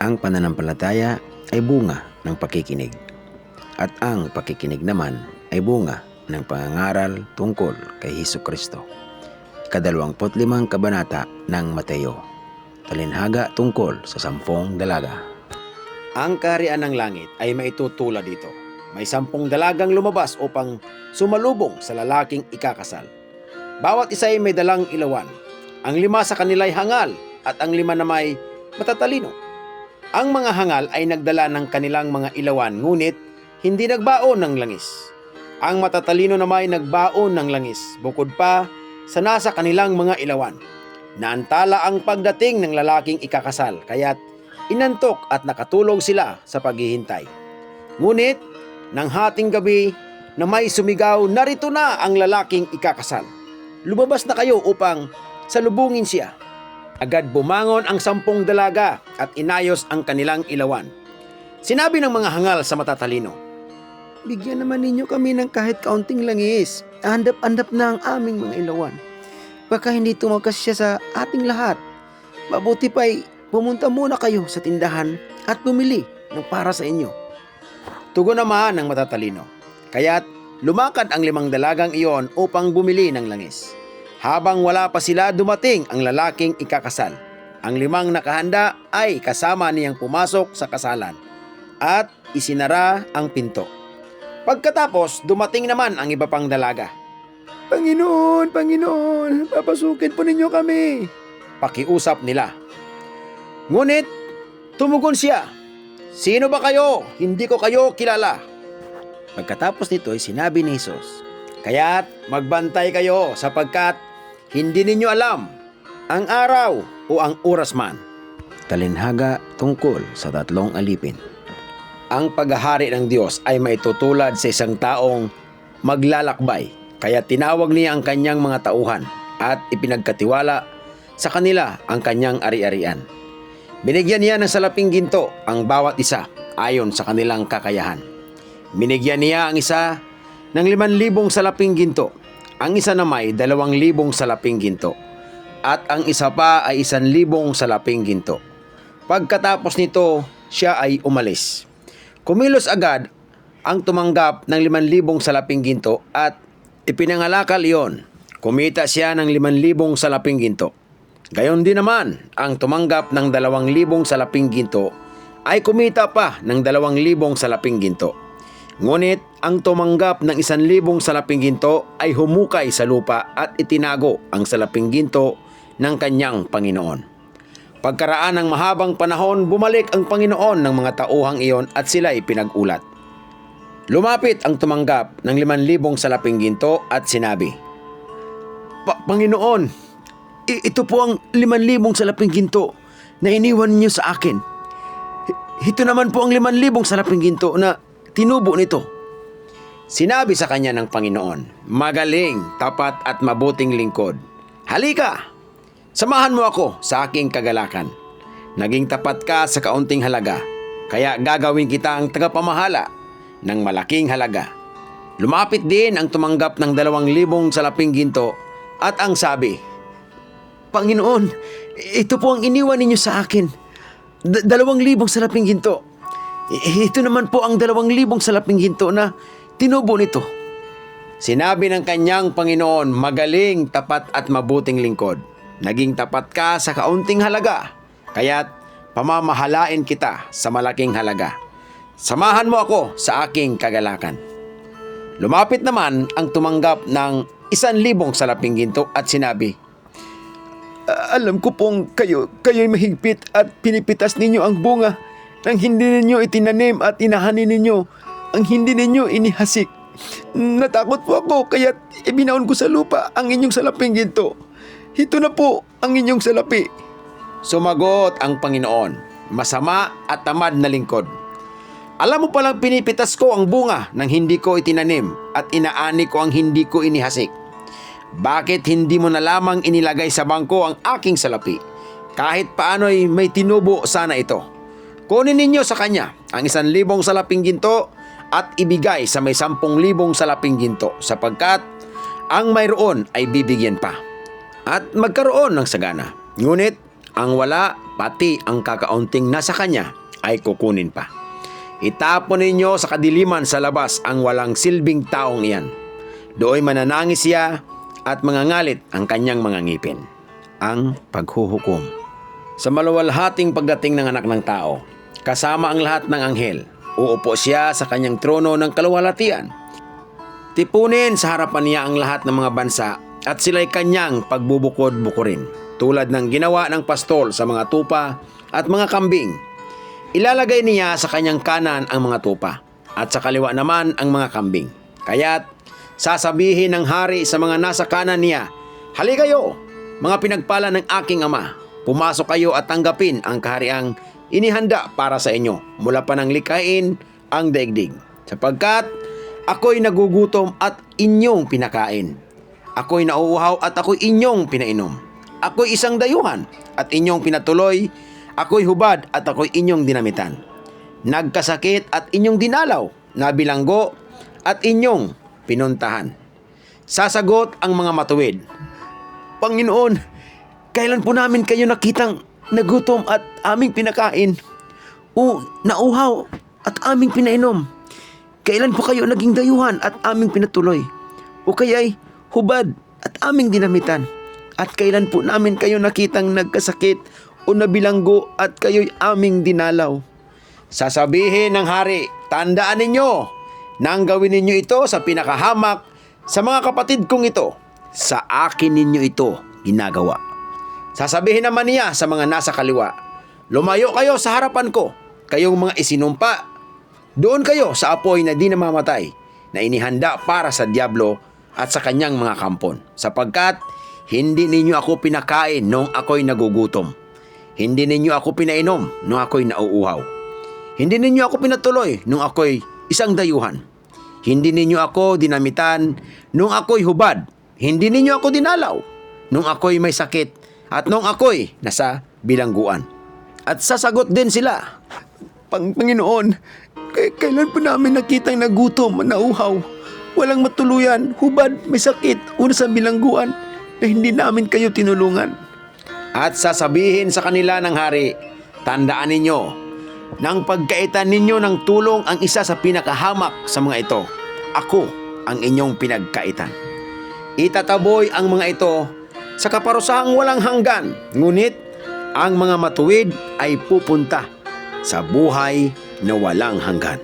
Ang pananampalataya ay bunga ng pakikinig. At ang pakikinig naman ay bunga ng pangangaral tungkol kay Hesukristo. Ika-25 kabanata ng Mateo. Talinhaga tungkol sa 10 dalaga. Ang kaharian ng langit ay maitutulad dito. May 10 dalagang lumabas upang sumalubong sa lalaking ikakasal. Bawat isa ay may dalang ilawan. Ang 5 sa kanila ay hangal at ang 5 na may matatalino. Ang mga hangal ay nagdala ng kanilang mga ilawan, ngunit hindi nagbaon ng langis. Ang matatalino naman ay nagbaon ng langis, bukod pa sa nasa kanilang mga ilawan. Naantala ang pagdating ng lalaking ikakasal, kaya't inantok at nakatulog sila sa paghihintay. Ngunit, nang hating gabi na may sumigaw, narito na ang lalaking ikakasal. Lumabas na kayo upang salubungin siya. Agad bumangon ang 10 dalaga at inayos ang kanilang ilawan. Sinabi ng mga hangal sa matatalino, "Bigyan naman ninyo kami ng kahit kaunting langis. Andap-andap na ang aming mga ilawan. Baka hindi tumakas sa ating lahat. Mabuti pa'y pumunta muna kayo sa tindahan at bumili ng para sa inyo." Tugon naman ng matatalino, kaya't lumakad ang 5 dalagang iyon upang bumili ng langis. Habang wala pa sila, dumating ang lalaking ikakasal. Ang 5 nakahanda ay kasama niyang pumasok sa kasalan at isinara ang pinto. Pagkatapos, dumating naman ang iba pang dalaga. Panginoon, papasukin po ninyo kami," pakiusap nila. Ngunit, tumugon siya, "Sino ba kayo? Hindi ko kayo kilala." Pagkatapos nito ay sinabi ni Jesus, "Kaya't magbantay kayo sapagkat hindi ninyo alam ang araw o ang oras man." Talinhaga tungkol sa 3 alipin. Ang paghahari ng Diyos ay maitutulad sa isang taong maglalakbay, kaya tinawag niya ang kanyang mga tauhan at ipinagkatiwala sa kanila ang kanyang ari-arian. Binigyan niya ng salaping ginto ang bawat isa ayon sa kanilang kakayahan. Binigyan niya ang isa ng 5,000 salaping ginto, ang isa naman ay 2,000 salaping ginto, at ang isa pa ay 1,000 salaping ginto. Pagkatapos nito, siya ay umalis. Kumilos agad ang tumanggap ng 5,000 salaping ginto at ipinangalakal iyon. Kumita siya ng 5,000 salaping ginto. Gayon din naman, ang tumanggap ng 2,000 salaping ginto ay kumita pa ng 2,000 salaping ginto. Ngunit ang tumanggap ng 1,000 salaping ginto ay humukay sa lupa at itinago ang salaping ginto ng kanyang Panginoon. Pagkaraan ng mahabang panahon, bumalik ang Panginoon ng mga tauhang iyon at sila'y pinag-ulat. Lumapit ang tumanggap ng 5,000 salaping ginto at sinabi, Panginoon, ito po ang 5,000 salaping ginto na iniwan niyo sa akin. Ito naman po ang 5,000 salaping ginto na tinubo nito." Sinabi sa kanya ng Panginoon, "Magaling, tapat at mabuting lingkod. Halika, samahan mo ako sa aking kagalakan. Naging tapat ka sa kaunting halaga, kaya gagawin kita ang tagapamahala ng malaking halaga." Lumapit din ang tumanggap ng 2,000 salaping ginto at ang sabi, "Panginoon, ito po ang iniwan ninyo sa akin. 2,000 salaping ginto. Ito naman po ang 2,000 salaping ginto na tinubo nito." Sinabi ng kanyang Panginoon, "Magaling, tapat at mabuting lingkod. Naging tapat ka sa kaunting halaga, kaya't pamamahalain kita sa malaking halaga. Samahan mo ako sa aking kagalakan." Lumapit naman ang tumanggap ng 1,000 salaping ginto at sinabi, "Alam ko pong kayo'y mahigpit at pinipitas ninyo ang bunga nang hindi ninyo itinanim at inahanin ninyo ang hindi ninyo inihasik. Natakot po ako kaya't ibinaon ko sa lupa ang inyong salaping ginto. Ito na po ang inyong salapi." Sumagot ang Panginoon, "Masama at tamad na lingkod. Alam mo palang pinipitas ko ang bunga nang hindi ko itinanim at inaani ko ang hindi ko inihasik. Bakit hindi mo na lamang inilagay sa bangko ang aking salapi? Kahit paano'y may tinubo sana ito. Kunin ninyo sa kanya ang 1,000 salaping ginto at ibigay sa may 10,000 salaping ginto, sapagkat ang mayroon ay bibigyan pa at magkaroon ng sagana. Ngunit Ang wala, pati ang kakaunting nasa kanya ay kukunin pa. Itapon ninyo sa kadiliman sa labas ang walang silbing taong iyan. Dooy mananangis siya at mangangalit ang kanyang mga ngipin. Ang paghuhukom. Sa maluwalhating pagdating ng anak ng tao, kasama ang lahat ng anghel, uupo siya sa kanyang trono ng kaluwalhatian. Tipunin sa harapan niya ang lahat ng mga bansa at sila'y kanyang pagbubukod-bukurin, tulad ng ginawa ng pastol sa mga tupa at mga kambing. Ilalagay niya sa kanyang kanan ang mga tupa at sa kaliwa naman ang mga kambing. Kaya't sasabihin ng hari sa mga nasa kanan niya, "Halika kayo, mga pinagpala ng aking ama. Pumasok kayo at tanggapin ang kahariang inihanda para sa inyo mula pa ng likhain ang daigdig. Sapagkat ako'y nagugutom at inyong pinakain. Ako'y nauuhaw at ako'y inyong pinainom. Ako'y isang dayuhan at inyong pinatuloy. Ako'y hubad at ako'y inyong dinamitan. Nagkasakit at inyong dinalaw. Nabilanggo at inyong pinuntahan." Sasagot ang mga matuwid, "Panginoon, kailan po namin kayo nakitang nagutom at aming pinakain? O nauhaw at aming pinainom? Kailan po kayo naging dayuhan at aming pinatuloy? O kaya'y hubad at aming dinamitan? At kailan po namin kayo nakitang nagkasakit o nabilanggo at kayo'y aming dinalaw?" Sasabihin ng hari, "Tandaan ninyo nang gawin ninyo ito sa pinakahamak sa mga kapatid kong ito, sa akin ninyo ito ginagawa." Sasabihin naman niya sa mga nasa kaliwa, "Lumayo kayo sa harapan ko, kayong mga isinumpa. Doon kayo sa apoy na di namamatay, na inihanda para sa diablo at sa kanyang mga kampon. Sapagkat hindi ninyo ako pinakain noong ako'y nagugutom. Hindi ninyo ako pinainom noong ako'y nauuhaw. Hindi ninyo ako pinatuloy noong ako'y isang dayuhan. Hindi ninyo ako dinamitan noong ako'y hubad. Hindi ninyo ako dinalaw noong ako'y may sakit at noong ako'y nasa bilangguan." At sasagot din sila, Panginoon, kailan po namin nakitang nagutom, nauhaw, walang matuluyan, hubad, may sakit, o nasa bilangguan na hindi namin kayo tinulungan?" At sasabihin sa kanila ng hari, "Tandaan ninyo, nang pagkaitan ninyo ng tulong ang isa sa pinakahamak sa mga ito, ako ang inyong pinagkaitan. Itataboy ang mga ito sa kaparusahang walang hanggan, ngunit ang mga matuwid ay pupunta sa buhay na walang hanggan."